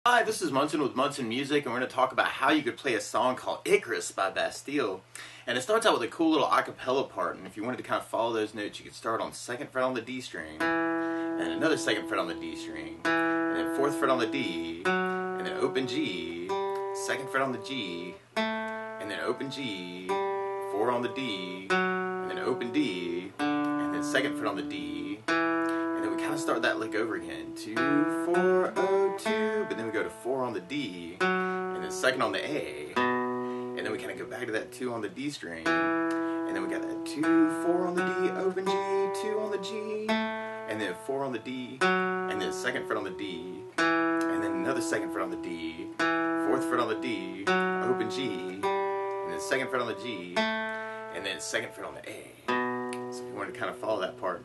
Hi, this is Munson with Munson Music, and we're going to talk about how you could play a song called Icarus by Bastille. And it starts out with a cool little a cappella part, and if you wanted to kind of follow those notes, you could start on 2nd fret on the D string, and another 2nd fret on the D string, and then 4th fret on the D, and then open G, 2nd fret on the G, and then open G, 4 on the D, and then open D, and then 2nd fret on the D, and then we kind of start that lick over again, 2, 4, 0, 2, but then we go to 4 on the D, and then 2nd on the A, and then we kind of go back to that 2 on the D string, and then we got that 2, 4 on the D, open G, 2 on the G, and then 4 on the D, and then 2nd fret on the D, and then another 2nd fret on the D, 4th fret on the D, open G, and then 2nd fret on the G, and then 2nd fret on the A. So if you wanted to kind of follow that part,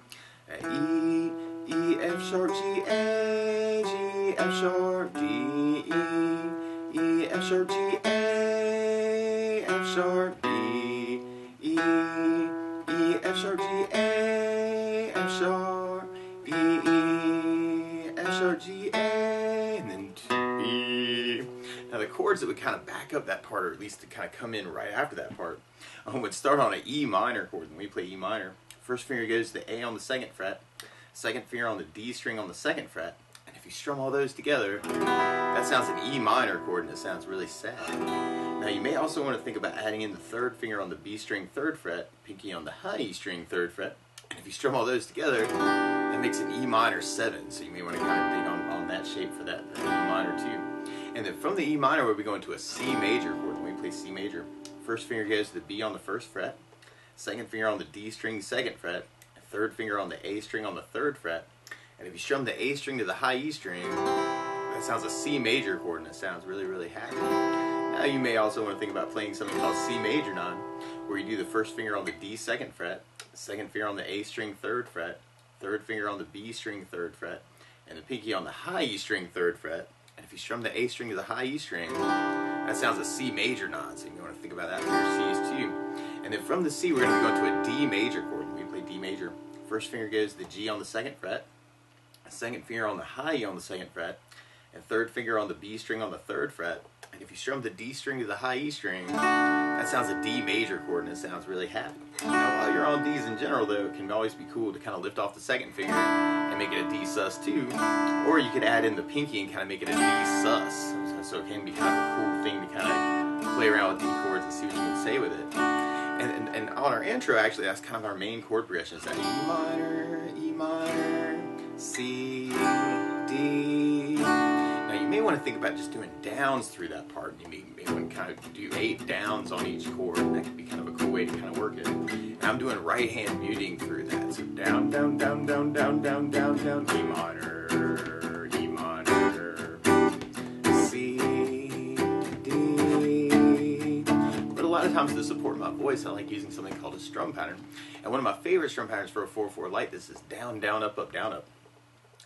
E, E, F sharp, G, A, G, F sharp, D, E, E, F sharp, G, A, F sharp, D, E, E, F sharp, G, A, F sharp, E, E, F sharp, G, A, and then B. Now the chords that would kind of back up that part, or at least to kind of come in right after that part, would start on an E minor chord. When we play E minor, first finger goes to the A on the 2nd fret, 2nd finger on the D string on the 2nd fret, and if you strum all those together, that sounds an E minor chord, and it sounds really sad. Now you may also want to think about adding in the 3rd finger on the B string 3rd fret, pinky on the high E string 3rd fret, and if you strum all those together, that makes an E minor 7, so you may want to kind of think on that shape for that E minor too. And then from the E minor we'll be going to a C major chord. When we play C major, first finger goes to the B on the 1st fret, 2nd finger on the D string 2nd fret, 3rd finger on the A string on the 3rd fret, and if you strum the A string to the high E string, that sounds a C major chord, and it sounds really, really happy. Now you may also want to think about playing something called C major 9, where you do the first finger on the D 2nd fret, 2nd finger on the A string 3rd fret, 3rd finger on the B string 3rd fret, and the pinky on the high E string 3rd fret, and if you strum the A string to the high E string, that sounds a C major 9, so you may want to think about that for your C's too. And then from the C we're going to be going to a D major chord. When we play D major, first finger goes to the G on the 2nd fret, 2nd finger on the high E on the 2nd fret, and 3rd finger on the B string on the 3rd fret, and if you strum the D string to the high E string, that sounds a D major chord, and it sounds really happy. Now while you're on D's in general though, it can always be cool to kind of lift off the 2nd finger and make it a D sus too, or you could add in the pinky and kind of make it a D sus, so it can be kind of a cool thing to kind of play around with D chords and see what you can say with it. And on our intro, actually, that's kind of our main chord progression. It's that E minor, C, D. Now you may want to think about just doing downs through that part. You may want to kind of do 8 downs on each chord, and that could be kind of a cool way to kind of work it. And I'm doing right hand muting through that. So down, down, down, down, down, down, down, down, E minor, C, D. But a lot of times to support my voice, I like using something called a strum pattern. And one of my favorite strum patterns for a 4/4 like this is down, down, up, up, down, up.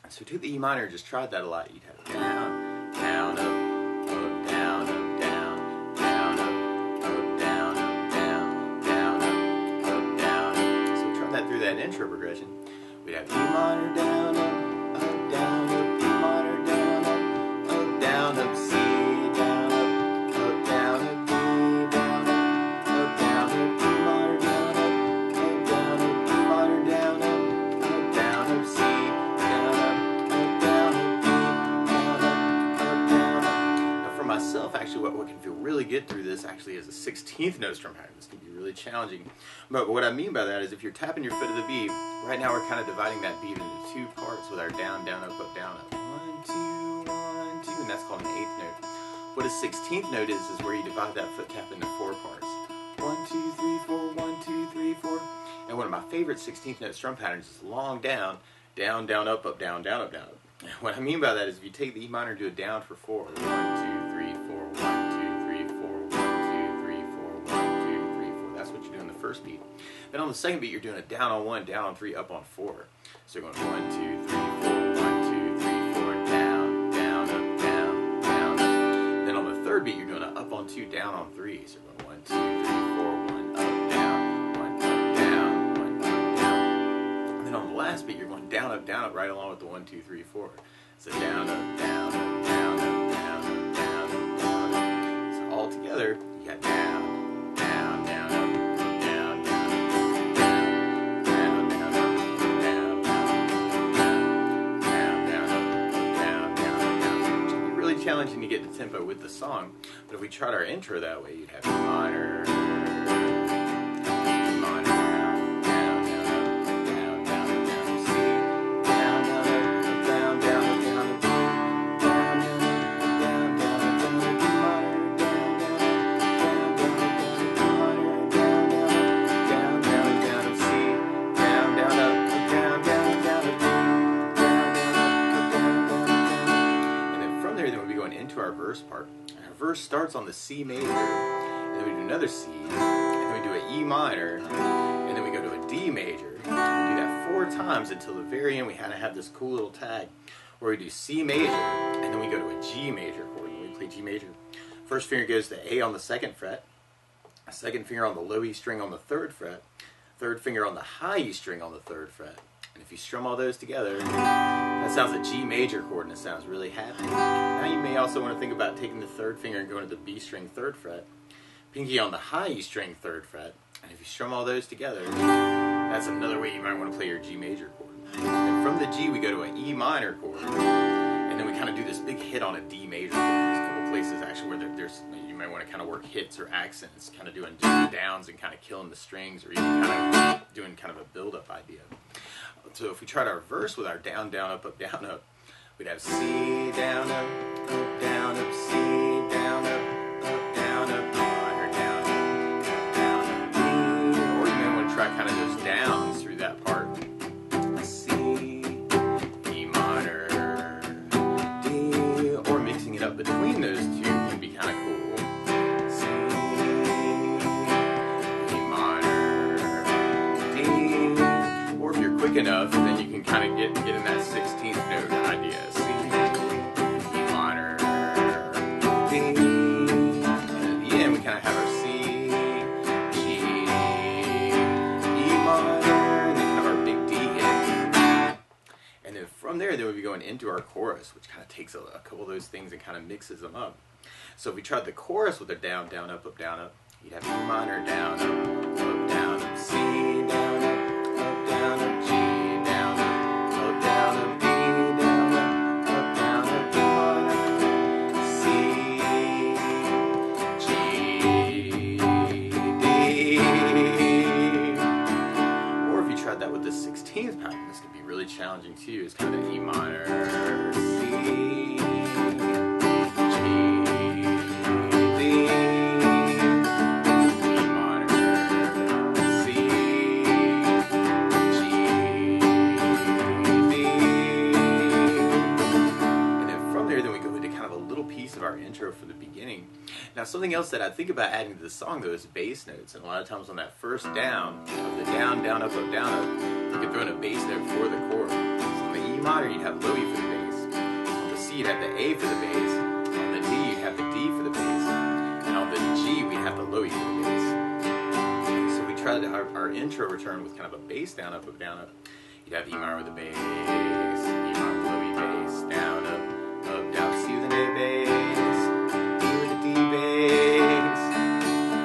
So to the E minor, just tried that a lot. You'd have down, down, up, down, up, down, down, up, down, up, down, down, up, down, up. So we tried that through that intro progression. We'd have E minor, down, up, down, up, E minor, down, up, down, up, C, down, up, down, up, D, down, up, down, up, E minor, down, up, down, up, E minor, down, down, up, C, myself, actually, what can feel really good through this actually is a 16th note strum pattern. This can be really challenging. But what I mean by that is if you're tapping your foot of the B, right now we're kind of dividing that beat into 2 parts with our down, down, up, down, up. 1, 2, 1, 2, and that's called an 8th note. What a 16th note is where you divide that foot tap into 4 parts. 1, 2, 3, 4, 1, 2, 3, 4. And one of my favorite 16th note strum patterns is long down, down, down, up, down, down, up, down, up. What I mean by that is if you take the E minor and do it down for 4, 1, 2, 3, 4, 1, 2, 3, 4, 1, 2, 3, 4, 1, 2, 3, 4. That's what you do in the first beat. Then on the second beat, you're doing a down on 1, down on 3, up on 4. So you're going 1, 2, 3, 4, 1, 2, 3, 4, down, down, up, down, down, up. Then on the third beat, you're doing an up on 2, down on 3. So you're going 1, 2, 3, 4, 1, up, down, 1, up, down, 1, up, down. And then on the last beat, you're going down, up, right along with the 1, 2, 3, 4. So down, up, down, up, down, up, down. challenging to get the tempo with the song. But if we tried our intro that way, you'd have E minor, E minor, down, down, down, down, down, down, C, down, down, down, down, down, down, down, down, down, down, into our verse part. Our verse starts on the C major, and then we do another C, and then we do an E minor, and then we go to a D major. We do that 4 times until the very end. We kind of have this cool little tag where we do C major, and then we go to a G major chord. When we play G major, first finger goes to A on the 2nd fret, second finger on the low E string on the 3rd fret, third finger on the high E string on the 3rd fret. And if you strum all those together, that sounds a G major chord, and it sounds really happy. Now you may also want to think about taking the 3rd finger and going to the B string 3rd fret, pinky on the high E string 3rd fret, and if you strum all those together, that's another way you might want to play your G major chord. And from the G we go to an E minor chord, and then we kind of do this big hit on a D major chord. There's a couple places actually where there's you might want to kind of work hits or accents, kind of doing just downs and kind of killing the strings, or even kind of doing kind of a build-up idea. So if we tried our verse with our down, down, up, down, up, we'd have C, down, up, down, up, C, down, up, down, minor, down, up, D. Or you may want to try kind of those downs through that part. C, E minor, D. Or mixing it up between those two can be kind of cool. C, E minor, D. Or if you're quick enough, then you can kind of get in that 16th note idea. C, E minor, D. And at the end, we kind of have our C, G, E minor, and then kind of our big D hit. And then from there, then we'll be going into our chorus, which kind of takes a couple of those things and kind of mixes them up. So if we tried the chorus with a down, down, up, you'd have E minor, down, up, down, up, C, down, up, down, up, G, down, up, down, up, D, down, up, down, up, E minor, C, G, D. Or if you tried that with the 16th pattern, this could be really challenging too. It's kind of E minor, C, G, D. Of our intro for the beginning. Now something else that I think about adding to the song though is bass notes, and a lot of times on that first down of the down, down, up, you can throw in a bass note for the chord. So on the E minor you'd have low E for the bass, on the C you'd have the A for the bass, on the D you'd have the D for the bass, and on the G we'd have the low E for the bass. So we tried our intro return with kind of a bass down, up, you'd have E minor with the bass, E minor with low E bass, down, up, down, C with an A bass,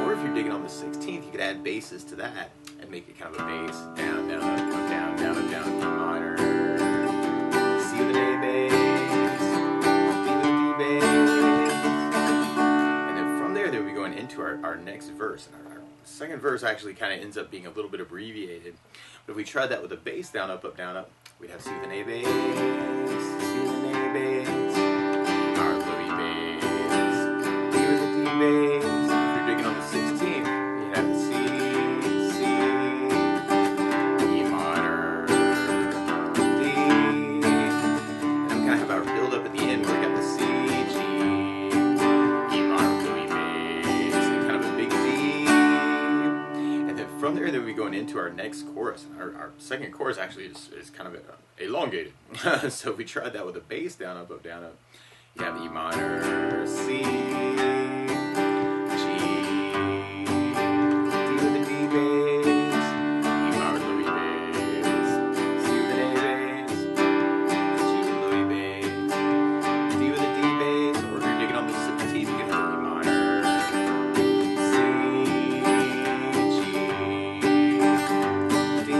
or if you're digging on the 16th, you could add basses to that and make it kind of a bass. Down, down, up, down, down, up, down, E minor, C with an A bass, D with a D bass. And then from there, we'll be going into our next verse. And our second verse actually kind of ends up being a little bit abbreviated. But if we tried that with a bass down, up, we'd have C with an A bass, C with an A bass, our low E bass, D with a D bass. If you're digging on the 16th, you have the C, E minor, D. And then we kind of have our build up at the end where we got the C, G, E minor, low E bass, and kind of a big D. And then from there, we'll be going into our next chorus. Our second chorus actually is kind of elongated. So if we tried that with a bass down, up, you have E minor, C, G, D with a D bass, E minor, low E bass, C with an A bass, G with low E bass, D with a D bass, or if you're digging on the 17th, you can have E minor, C, G, D, E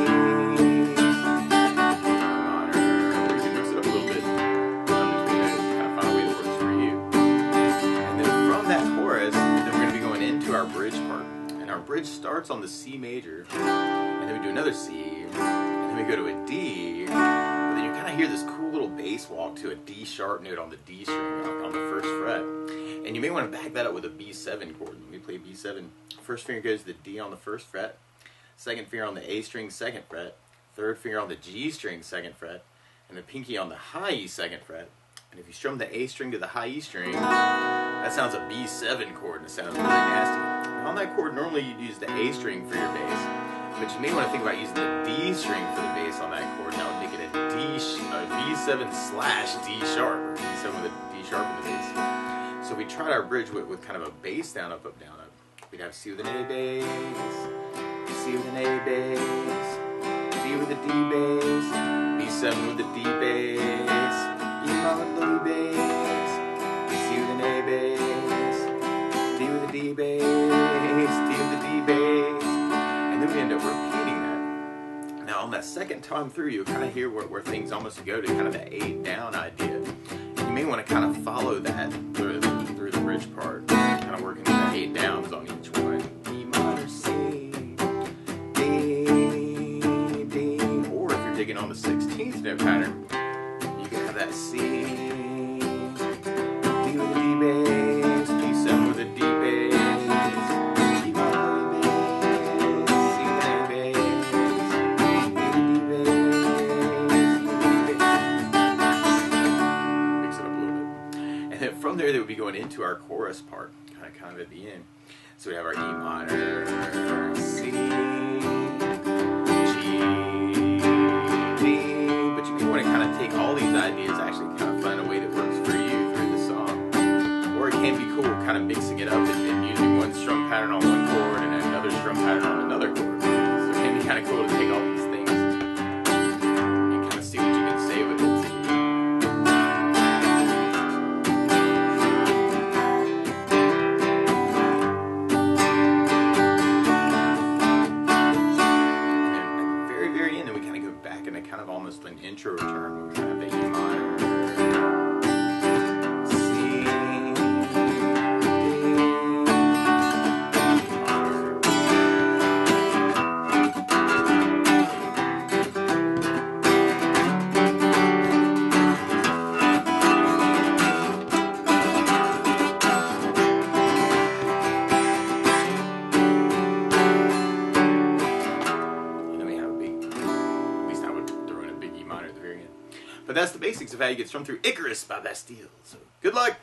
minor, or you can mix it up a little bit between those, kind of find a way that works for you. bridge starts on the C major, and then we do another C, and then we go to a D, but then you kind of hear this cool little bass walk to a D sharp note on the D string on the first fret. And you may want to back that up with a B7 chord. When we play B7, first finger goes to the D on the first fret, second finger on the A string, second fret, third finger on the G string, second fret, and the pinky on the high E, second fret. And if you strum the A string to the high E string, that sounds a B7 chord, and it sounds really nasty. Now on that chord, normally you'd use the A string for your bass, but you may want to think about using the D string for the bass on that chord. That would make it a B7 slash D sharp, or B7 with a D sharp in the bass. So we tried our bridge with kind of a bass down, up, down, up. We'd have C with an A bass, C with an A bass, D with a D bass, B7 with a D bass, E modular bass, C with an A bass, D with a D bass, D with a D bass, and then we end up repeating that. Now on that second time through, you'll kind of hear where things almost go to kind of the 8 down idea. You may want to kind of follow that through the bridge part, kind of working the 8 downs on each one. E minor, C, D, D, or if you're digging on the 16th note pattern, you can have that C, D with a D bass, B7 with a D bass, E minor bass, C with an A bass, D with a D bass, mix it up a little bit. And then from there, they would be going into our chorus part, kind of at the end. So we have our E minor, C, G, D, but you may want to kind of take all these ideas, actually kind of find a way that works for you through the song. Or it can be cool kind of mixing it up and using one strum pattern on one chord and another strum pattern on another chord. So it can be kind of cool to take all these things and kind of see what you can say with it. Kind of almost an intro return. We have the E minor, C, D, But that's the basics of how you get strummed through Icarus by Bastille. So good luck!